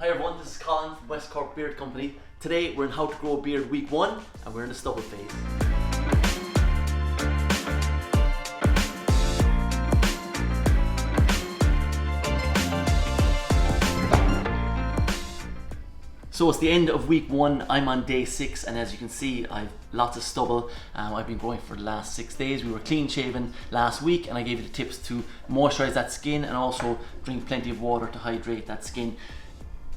Hi everyone, this is Colin from West Cork Beard Company. Today we're in How to Grow a Beard Week 1 and we're in the stubble phase. So it's the end of week 1, I'm on day 6 and as you can see I've lots of stubble. I've been growing for the last 6 days. We were clean shaven last week and I gave you the tips to moisturise that skin and also drink plenty of water to hydrate that skin.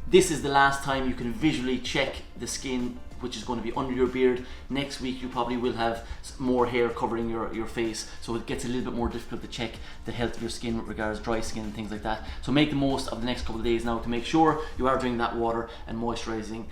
This is the last time you can visually check the skin which is going to be under your beard. Next week you probably will have more hair covering your face, so it gets a little bit more difficult to check the health of your skin with regards to dry skin and things like that. So make the most of the next couple of days now to make sure you are drinking that water and moisturising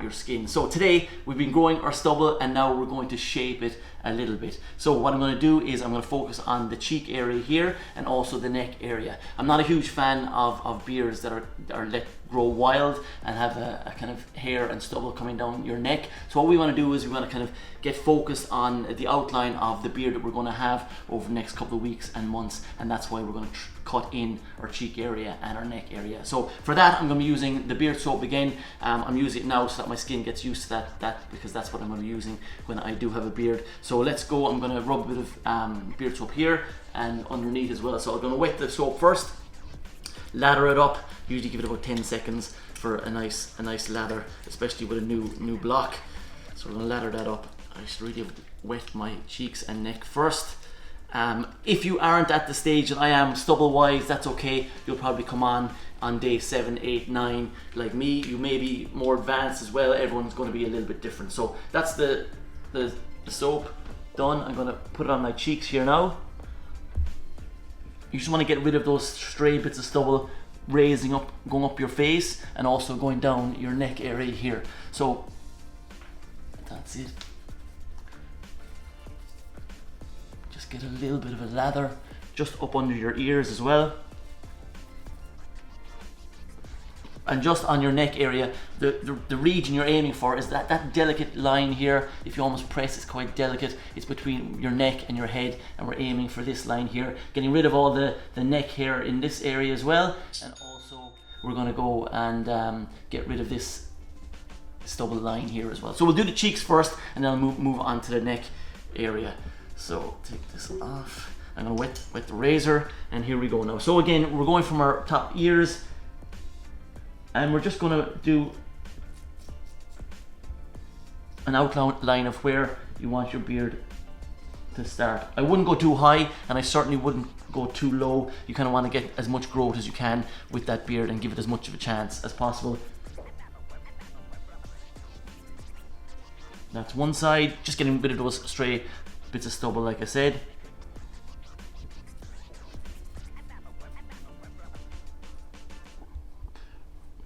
your skin. So today we've been growing our stubble and now we're going to shape it a little bit. So what I'm going to do is I'm going to focus on the cheek area here and also the neck area. I'm not a huge fan of beards that are let grow wild and have a kind of hair and stubble coming down your neck. So what we want to do is we want to kind of get focused on the outline of the beard that we're going to have over the next couple of weeks and months, and that's why we're going to cut in our cheek area and our neck area. So for that I'm going to be using the beard soap again. I'm using it now so that my skin gets used to that because that's what I'm going to be using when I do have a beard. So let's go. I'm going to rub a bit of beard soap here and underneath as well. So I'm going to wet the soap first, lather it up, usually give it about 10 seconds for a nice lather, especially with a new block. So we're going to lather that up. I should really wet my cheeks and neck first. If you aren't at the stage that I am stubble wise, that's okay. You'll probably come on day 7, 8, 9 like me. You may be more advanced as well. Everyone's going to be a little bit different. So that's the soap done. I'm going to put it on my cheeks here now. You just want to get rid of those stray bits of stubble going up your face and also going down your neck area here. So that's it. Just get a little bit of a lather just up under your ears as well. And just on your neck area, the region you're aiming for is that delicate line here. If you almost press, it's quite delicate. It's between your neck and your head, and we're aiming for this line here. Getting rid of all the neck hair in this area as well. And also we're going to go and get rid of this stubble line here as well. So we'll do the cheeks first and then I'll move on to the neck area. So take this off. I'm going to wet the razor and here we go now. So again, we're going from our top ears and we're just going to do an outline of where you want your beard to start. I wouldn't go too high and I certainly wouldn't go too low. You kind of want to get as much growth as you can with that beard and give it as much of a chance as possible. That's one side, just getting rid of those stray bits of stubble like I said.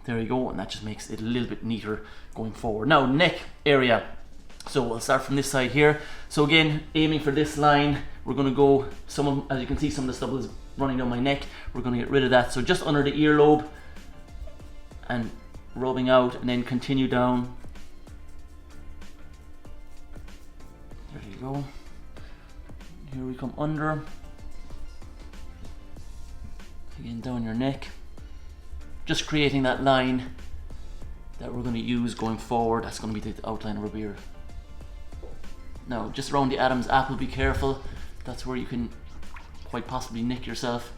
There you go, and that just makes it a little bit neater going forward. Now, neck area. So we'll start from this side here. So again, aiming for this line, we're going to go, as you can see, some of the stubble is running down my neck. We're going to get rid of that. So just under the earlobe and rubbing out and then continue down. There you go. Here we come under. Again, down your neck. Just creating that line that we're going to use going forward. That's going to be the outline of our beard. Now, just around the Adam's apple, be careful. That's where you can quite possibly nick yourself.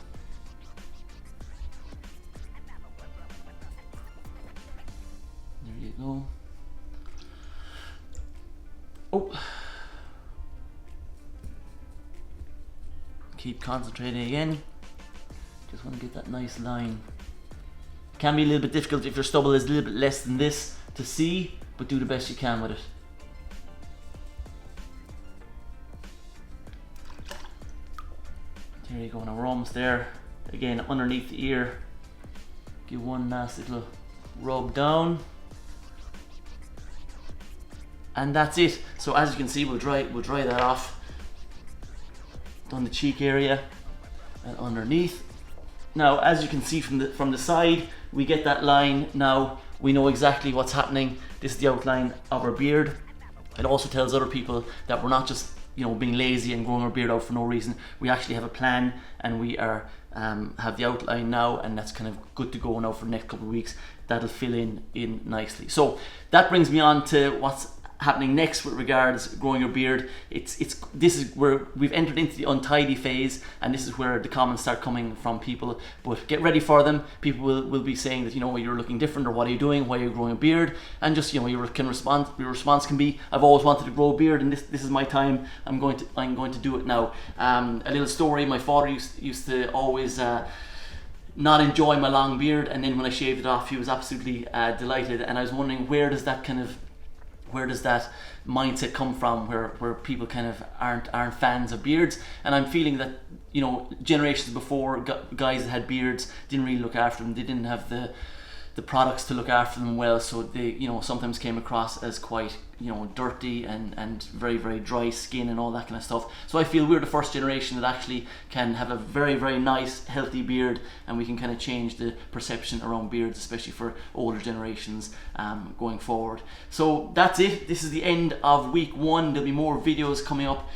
There you go. Oh. Keep concentrating again. Just want to get that nice line. Can be a little bit difficult if your stubble is a little bit less than this to see, but do the best you can with it. There you go, now we're almost there. Again, underneath the ear, give one nice little rub down. And that's it. So as you can see, we'll dry that off. Down the cheek area and underneath. Now, as you can see from the side, we get that line. Now we know exactly what's happening. This is the outline of our beard. It also tells other people that we're not just being lazy and growing our beard out for no reason. We actually have a plan and we are have the outline now, and that's kind of good to go now for the next couple of weeks. That'll fill in nicely. So that brings me on to what's happening next with regards growing your beard. This is where we've entered into the untidy phase, and this is where the comments start coming from people. But get ready for them. People will be saying that, you know, you're looking different, or what are you doing, why are you growing a beard, and just, you know, your response can be, I've always wanted to grow a beard, and this is my time. I'm going to do it now. A little story: my father used to always not enjoy my long beard, and then when I shaved it off, he was absolutely delighted. And I was wondering, where does that mindset come from, where people kind of aren't fans of beards? And I'm feeling that, you know, generations before, guys that had beards didn't really look after them. They didn't have the products to look after them well, so they, you know, sometimes came across as quite, you know, dirty and very, very dry skin and all that kind of stuff. So I feel we're the first generation that actually can have a very, very nice, healthy beard, and we can kind of change the perception around beards, especially for older generations going forward. So that's it. This is the end of week 1. There'll be more videos coming up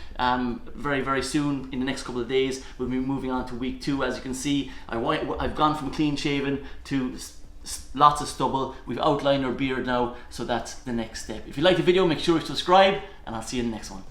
very, very soon. In the next couple of days, we'll be moving on to week 2. As you can see, I've gone from clean shaven to lots of stubble. We've outlined our beard now, so that's the next step. If you like the video, make sure you subscribe, and I'll see you in the next one.